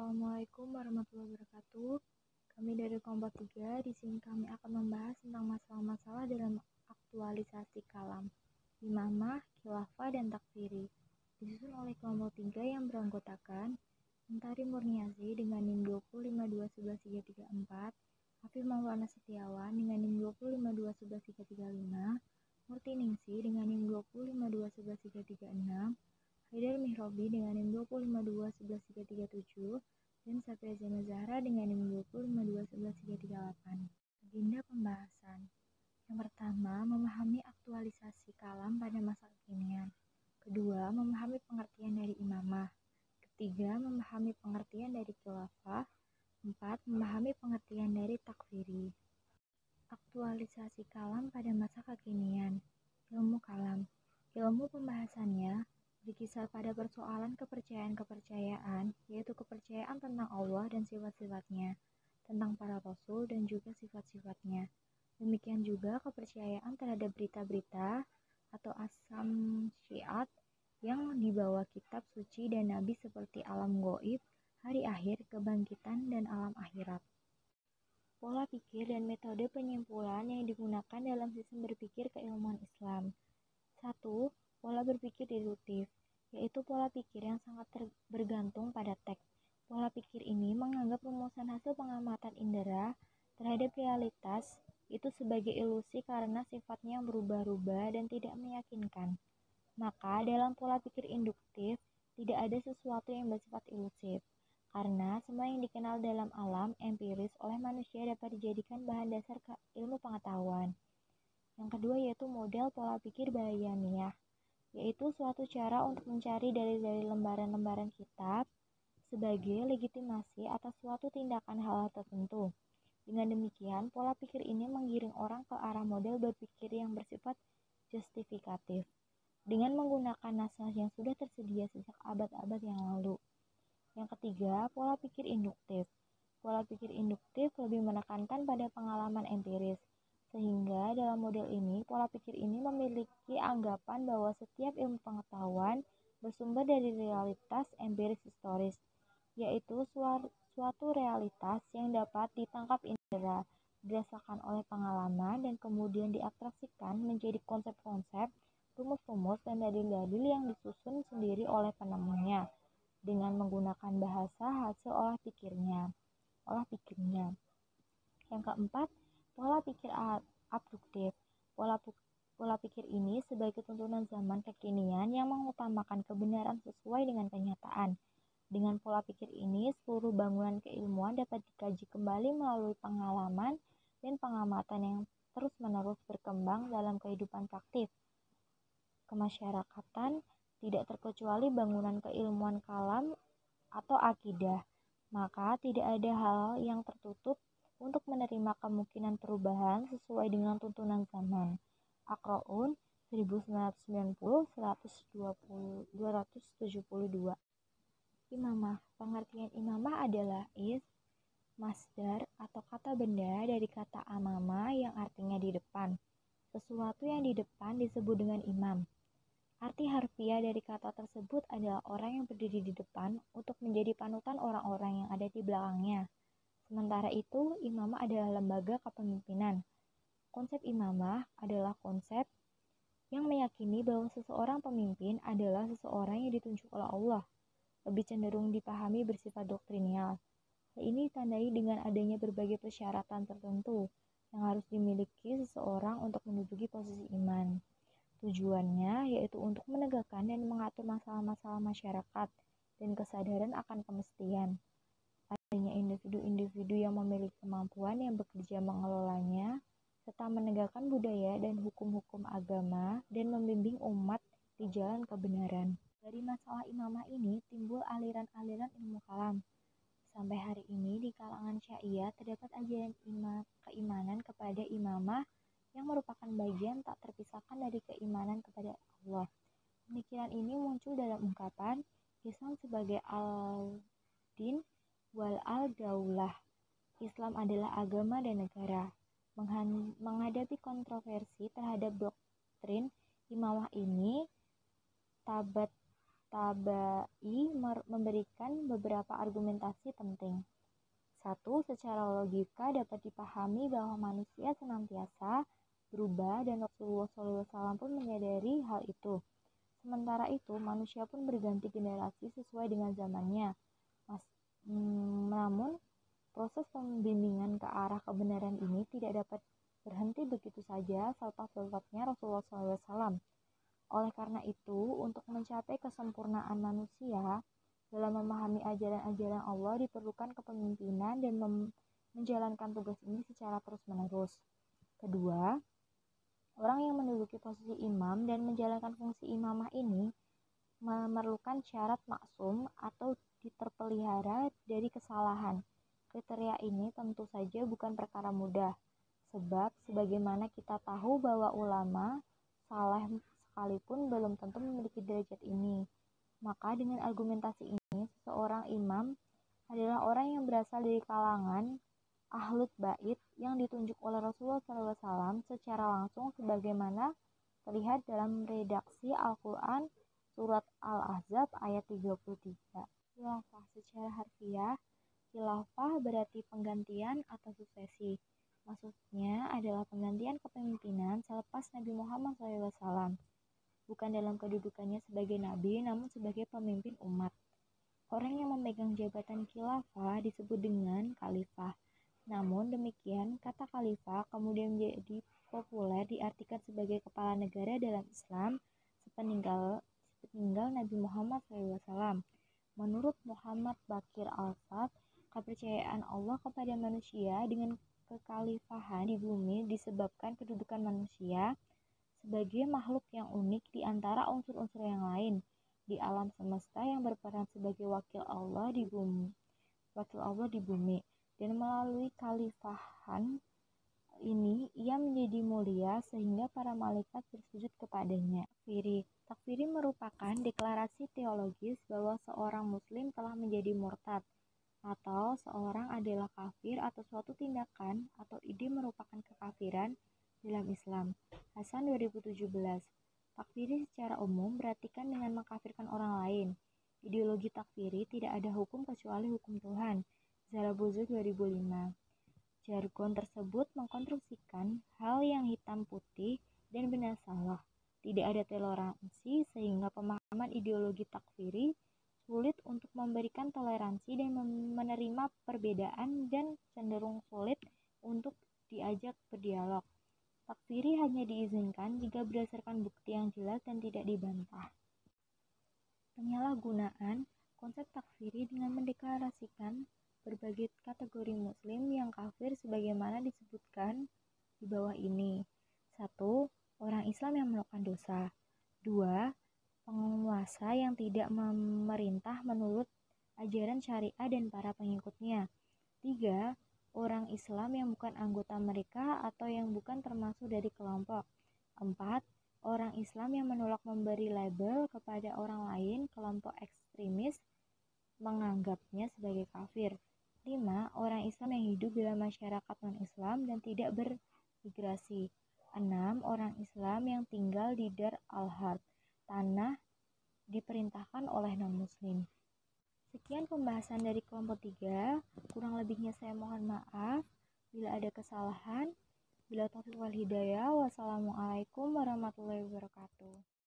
Assalamualaikum warahmatullahi wabarakatuh. Kami dari kelompok 3, di sini kami akan membahas tentang masalah-masalah dalam aktualisasi kalam, imamah, khilafah, dan takfiri. Disusun oleh kelompok 3 yang beranggotakan Mentari Murniasi dengan NIM 205211334, Hafif Maulana Setiawan dengan NIM 205211335, Murti Ningsi dengan NIM 205211336, Haidar Mihrobi dengan NIM 205211337, dan Safia Zena Zahra dengan NIM 205211338. Agenda pembahasan. Yang pertama, memahami aktualisasi kalam pada masa kekinian. Kedua, memahami pengertian dari imamah. Ketiga, memahami pengertian dari khilafah. Empat, memahami pengertian dari takfiri. Aktualisasi kalam pada masa kekinian. Ilmu kalam. Ilmu pembahasannya berkisar pada persoalan kepercayaan-kepercayaan, yaitu kepercayaan tentang Allah dan sifat-sifatnya, tentang para rasul dan juga sifat-sifatnya. Demikian juga kepercayaan terhadap berita-berita atau asam-syiat yang dibawa kitab suci dan nabi seperti alam gaib, hari akhir, kebangkitan, dan alam akhirat. Pola pikir dan metode penyimpulan yang digunakan dalam sistem berpikir keilmuan Islam. 1. Pola berpikir deduktif, yaitu pola pikir yang sangat bergantung pada teks. Pola pikir ini menganggap rumusan hasil pengamatan indera terhadap realitas itu sebagai ilusi karena sifatnya berubah-ubah dan tidak meyakinkan. Maka dalam pola pikir induktif tidak ada sesuatu yang bersifat ilusif, karena semua yang dikenal dalam alam empiris oleh manusia dapat dijadikan bahan dasar ilmu pengetahuan. Yang kedua yaitu model pola pikir bayaniyah, yaitu suatu cara untuk mencari dari lembaran-lembaran kitab sebagai legitimasi atas suatu tindakan hal tertentu. Dengan demikian, pola pikir ini menggiring orang ke arah model berpikir yang bersifat justifikatif, dengan menggunakan nas-nas yang sudah tersedia sejak abad-abad yang lalu. Yang ketiga, pola pikir induktif. Pola pikir induktif lebih menekankan pada pengalaman empiris, sehingga dalam model ini, pola pikir ini memiliki anggapan bahwa setiap ilmu pengetahuan bersumber dari realitas empiris historis, yaitu suatu realitas yang dapat ditangkap indera, dirasakan oleh pengalaman, dan kemudian diabstraksikan menjadi konsep-konsep, rumus-rumus, dan dalil-dalil yang disusun sendiri oleh penemunya, dengan menggunakan bahasa hasil olah pikirnya. Yang keempat, pola pikir abduktif. Pola pikir ini sebagai tuntunan zaman kekinian yang mengutamakan kebenaran sesuai dengan kenyataan. Dengan pola pikir ini, seluruh bangunan keilmuan dapat dikaji kembali melalui pengalaman dan pengamatan yang terus-menerus berkembang dalam kehidupan praktis kemasyarakatan, tidak terkecuali bangunan keilmuan kalam atau akidah. Maka tidak ada hal yang tertutup untuk menerima kemungkinan perubahan sesuai dengan tuntunan zaman. Aqraun 1990-272. Imamah. Pengertian imamah adalah masdar atau kata benda dari kata amama yang artinya di depan. Sesuatu yang di depan disebut dengan imam. Arti harfiah dari kata tersebut adalah orang yang berdiri di depan untuk menjadi panutan orang-orang yang ada di belakangnya. Sementara itu, imamah adalah lembaga kepemimpinan. Konsep imamah adalah konsep yang meyakini bahwa seseorang pemimpin adalah seseorang yang ditunjuk oleh Allah. Lebih cenderung dipahami bersifat doktrinal. Hal ini ditandai dengan adanya berbagai persyaratan tertentu yang harus dimiliki seseorang untuk menduduki posisi iman. Tujuannya yaitu untuk menegakkan dan mengatur masalah-masalah masyarakat dan kesadaran akan kemestian. Adanya individu-individu yang memiliki kemampuan yang bekerja mengelolanya, serta menegakkan budaya dan hukum-hukum agama dan membimbing umat di jalan kebenaran. Dari masalah imamah ini timbul aliran-aliran ilmu kalam. Sampai hari ini di kalangan Syiah terdapat ajaran keimanan kepada imamah yang merupakan bagian tak terpisahkan dari keimanan kepada Allah. Pemikiran ini muncul dalam ungkapan Islam sebagai al-din wal al-daulah. Islam adalah agama dan negara. Menghadapi kontroversi terhadap doktrin imamah ini, Tabat At-Tabai memberikan beberapa argumentasi penting. 1. Secara logika dapat dipahami bahwa manusia senantiasa berubah dan Rasulullah SAW pun menyadari hal itu. Sementara itu, manusia pun berganti generasi sesuai dengan zamannya. Namun, proses pembimbingan ke arah kebenaran ini tidak dapat berhenti begitu saja selepas wafatnya Rasulullah SAW. Oleh karena itu, untuk mencapai kesempurnaan manusia dalam memahami ajaran-ajaran Allah diperlukan kepemimpinan dan menjalankan tugas ini secara terus-menerus. Kedua, orang yang menduduki posisi imam dan menjalankan fungsi imamah ini memerlukan syarat maksum atau terpelihara dari kesalahan. Kriteria ini tentu saja bukan perkara mudah, sebab sebagaimana kita tahu bahwa ulama saleh sekalipun belum tentu memiliki derajat ini. Maka dengan argumentasi ini, seorang imam adalah orang yang berasal dari kalangan Ahlul Bait yang ditunjuk oleh Rasulullah SAW secara langsung sebagaimana terlihat dalam redaksi Al-Quran Surat Al-Ahzab ayat 33. Khilafah secara harfiah, khilafah berarti penggantian atau suksesi. Maksudnya adalah penggantian kepemimpinan selepas Nabi Muhammad SAW. Bukan dalam kedudukannya sebagai nabi, namun sebagai pemimpin umat. Orang yang memegang jabatan khilafah disebut dengan khalifah. Namun demikian, kata khalifah kemudian menjadi populer diartikan sebagai kepala negara dalam Islam sepeninggal Nabi Muhammad SAW. Menurut Muhammad Baqir Al-Sad, kepercayaan Allah kepada manusia dengan kekhalifahan di bumi disebabkan kedudukan manusia sebagai makhluk yang unik di antara unsur-unsur yang lain di alam semesta yang berperan sebagai wakil Allah di bumi, dan melalui khalifahan ini ia menjadi mulia sehingga para malaikat bersujud kepadanya. Takfiri merupakan deklarasi teologis bahwa seorang muslim telah menjadi murtad atau seorang adalah kafir atau suatu tindakan atau ide merupakan kekafiran dalam Islam. Hasan 2017. Takfiri secara umum berartikan dengan mengkafirkan orang lain. Ideologi takfiri tidak ada hukum kecuali hukum Tuhan. Zarabozo 2005. Jargon tersebut mengkonstruksikan hal yang hitam putih dan benar salah. Tidak ada toleransi sehingga pemahaman ideologi takfiri sulit untuk memberikan toleransi dan menerima perbedaan dan cenderung sulit untuk diajak berdialog. Takfiri hanya diizinkan jika berdasarkan bukti yang jelas dan tidak dibantah. Penyalahgunaan konsep takfiri dengan mendeklarasikan berbagai kategori muslim yang kafir sebagaimana disebutkan di bawah ini. 1. Orang Islam yang melakukan dosa. 2. Penguasa yang tidak memerintah menurut ajaran syariah dan para pengikutnya. 3. Orang Islam yang bukan anggota mereka atau yang bukan termasuk dari kelompok. 4. Orang Islam yang menolak memberi label kepada orang lain kelompok ekstremis menganggapnya sebagai kafir. 5. Orang Islam yang hidup dalam masyarakat non-Islam dan tidak bermigrasi. 6. Orang Islam yang tinggal di Dar al-Harb, tanah diperintahkan oleh non-Muslim. Sekian pembahasan dari kelompok 3. Kurang lebihnya saya mohon maaf bila ada kesalahan. Bila taufiq wal hidayah. Wassalamualaikum warahmatullahi wabarakatuh.